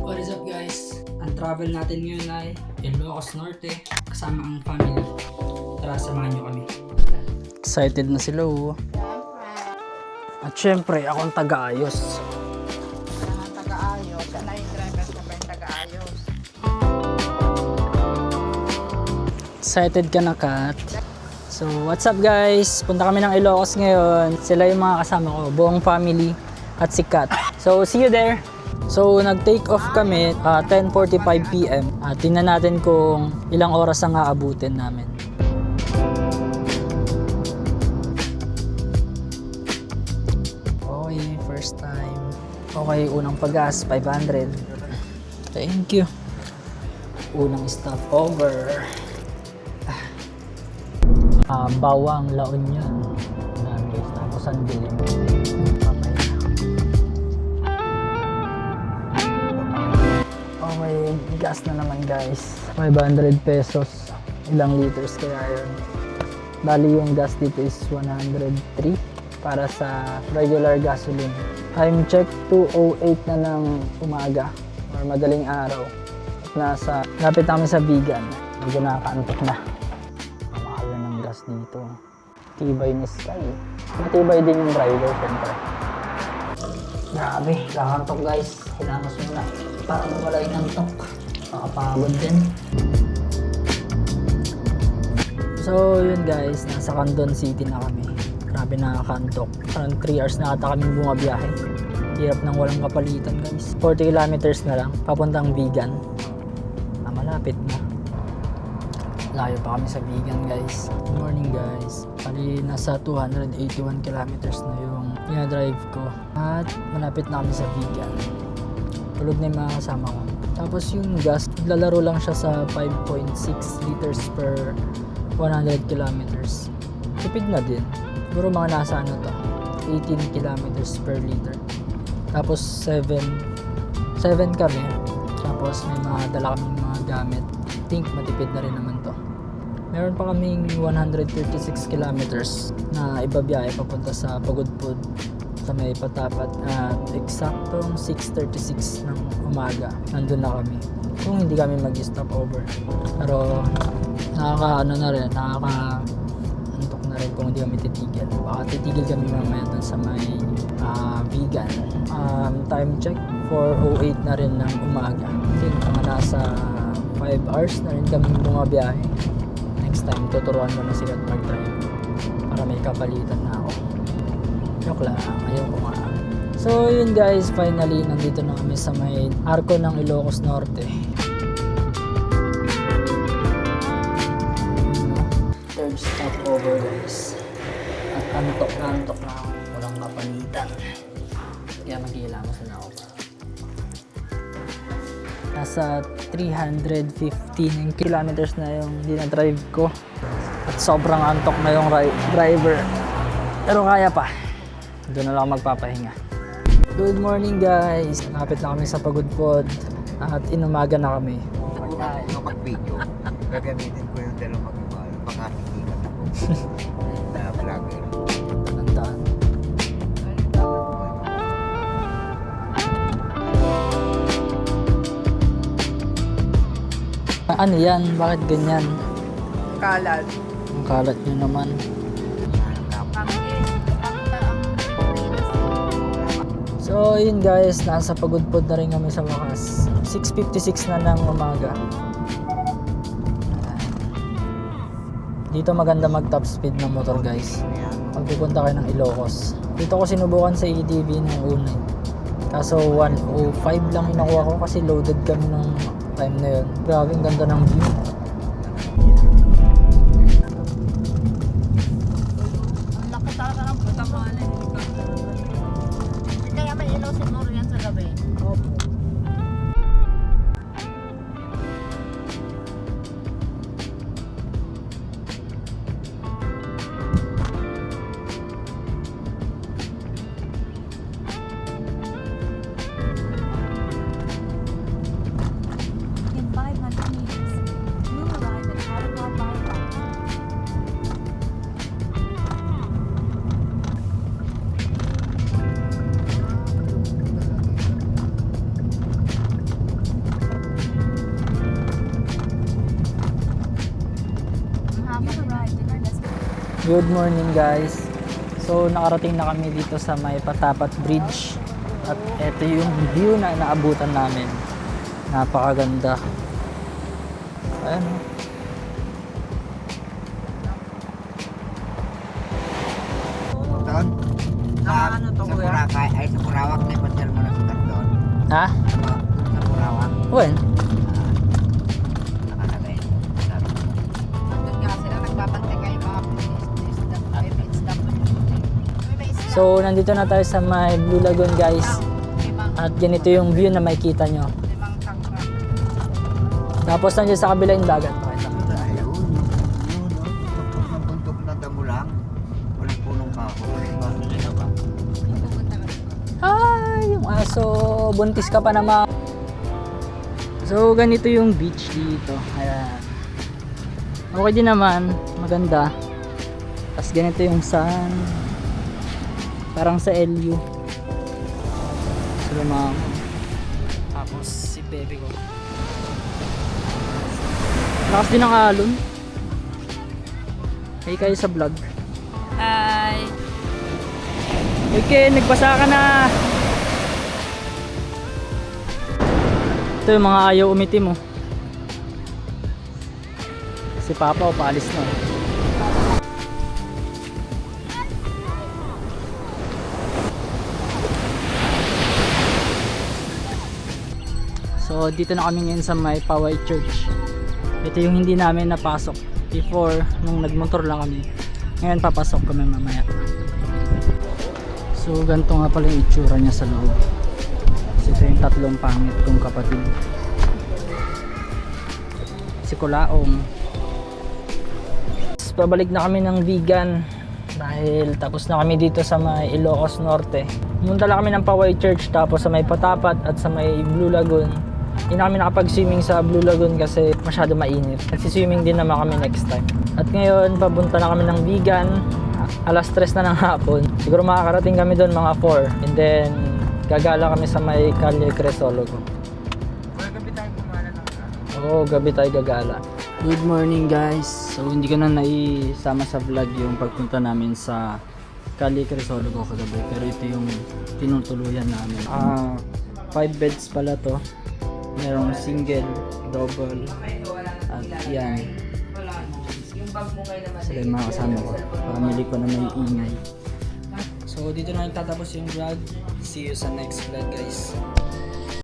What is up guys? Ang travel natin ngayon ay Ilocos Norte kasama ang family. Tara, samahan nyo kami. Excited na sila At syempre, ako ang taga-ayos. Taga-ayos. Siya na yung driver ko pa yung taga-ayos. Excited ka na, Kat? So, what's up guys? Punta kami ng Ilocos ngayon. Sila yung mga kasama ko, buong family at si Kat. So, see you there! So, nag-take off kami 10:45 PM. Tingnan natin kung ilang oras ang aabutin namin. Okay, first time. Okay, unang pag-gas, 500. Thank you. Unang stop over. Bawang La Union. Tapos ang dilim. Okay, gas na naman guys. 500 pesos. Ilang liters kaya yun? Bali yung gas dito is 103 para sa regular gasoline. Time check 2:08 na ng umaga or madaling araw. At lapit namin sa Bigan. Medyo nakakaantok na. Mahal na ng gas dito. Tibay ni Sky. Matibay din yung driver syempre. Grabe, kakantok guys. Hinangos muna para mawala yung antok. Nakapagod din. So yun guys, nasa Candon City na kami. Grabe, nakakantok. Parang 3 hours na ata kaming bumabiyahe. Hirap nang walang kapalitan guys. 40 kilometers na lang, papuntang Bigan. Malapit na. Layo pa kami sa Bigan guys. Good morning guys. Bali nasa 281 kilometers na yung drive ko. At malapit na kami sa Bigan. Tulog na yung mga kasama ko. Tapos yung gas, lalaro lang siya sa 5.6 liters per 100 kilometers. Tipid na din. Siguro mga nasa 18 kilometers per liter. Tapos 7 kami. Tapos may mga dala kaming mga gamit. I think matipid na rin naman to. Meron pa kaming 136 kilometers na ibabiyahe papunta sa Pagudpud sa may Patapat at eksaktong 6:36 ng umaga nandun na kami kung hindi kami mag-stop over. Pero nakaka-antok na rin kung hindi kami titigil. Baka titigil kami mamaya dun sa may Bigan. Time check 4:08 na rin ng umaga. I think mga nasa 5 hours na rin kami bumabiyahe. Next time tuturuan mo na sila at mag-drive para may kapalitan na ako. Joke lang, ayaw ko nga. So yun guys, finally nandito na kami sa may arko ng Ilocos Norte. Third stop over guys. At antok na ako. Walang kapalitan. Kaya maghihilamos na ako. Nasa 315 kilometers na yung dinadrive ko. At sobrang antok na yung driver. Pero kaya pa. Doon na lang magpapahinga. Good morning guys! Nakapit na kami sa Pagudpud at inumaga na kami. Mag-video, gagamitin ko yung dalawang mag-iwala. Baka hindi ka na na vlogger. Tandaan. Ano yan? Bakit ganyan? Kalat. Ang kalat nyo naman. So yun guys, nasa Pagudpud na rin kami sa wakas. 6:56 na ng umaga. Dito maganda mag top speed ng motor guys pag pupunta kayo ng Ilocos. Dito ko sinubukan sa EDV ng una. Kaso 105 lang yung nakuha ko kasi loaded kami nung time na yun. Grabe, ang ganda ng view. Ang laki talaga ng putakuan eh. Kaya may ilaw siguro yan sa gabi. Opo. In 500 meters, Good morning guys. So nakarating na kami dito sa may Patapat Bridge. At ito yung view na naabutan namin. Napakaganda. Ayan. Doon? Ano to, Sa kuya? Boracay, ay sa Burawak na ipasyal mo na sa doon. Ha? Sa Burawak. When? Nakalagay. Sabi ko. Nandun nga sila, nagbabantay kayo mga PSW. So nandito na tayo sa may Blue Lagoon guys. Limang At ganito yung view na makikita nyo. tangka. Tapos nandiyan sa kabila yung dagat. Pakita mo. Ayun. Yun, oh. Ang bundok na damo lang. Walang punong kahoy. Ano ba? Ay, yung aso. Buntis ka pa naman. So, ganito yung beach dito. Ayan. Okay din naman. Maganda. Tapos ganito yung sun. Parang sa LU. So, mama. Tapos si baby ko. Lakas din ang alon. Hey kayo sa vlog. Hi! Okay, nagbasa ka na. Ito yung mga ayaw umitim mo. Si Papa o paalis na. So dito na kami ngayon sa may Paway Church. Ito yung hindi namin napasok before nung nagmotor lang kami. Ngayon papasok kami mamaya. So ganito nga pala yung itsura niya sa loob. Kasi ito yung tatlong pangit kong kapatid. Si Kulaong. Pabalik na kami ng vegan dahil tapos na kami dito sa may Ilocos Norte. Pumunta lang kami ng Paway Church tapos sa may Patapat at sa may Blue Lagoon. Hindi na kami nakapag-swimming sa Blue Lagoon kasi masyado mainit. Nagsiswimming din naman kami next time. At ngayon papunta na kami ng vegan. Alas 3 na ng hapon. Siguro makakarating kami doon mga 4. And then gagala kami sa may Calle Crisologo. Gabi tayo kumala ng Oo, gabi tayo gagala. Good morning guys. So hindi ko na naisama sa vlog yung pagpunta namin sa Calle Crisologo kagabi. Pero ito yung tinutuluyan namin. 5 beds pala to. Merong single, double, at yan. Sila yung mga kasama ko. Family ko na may ingay. So dito na nagtatapos yung vlog. See you sa next vlog guys.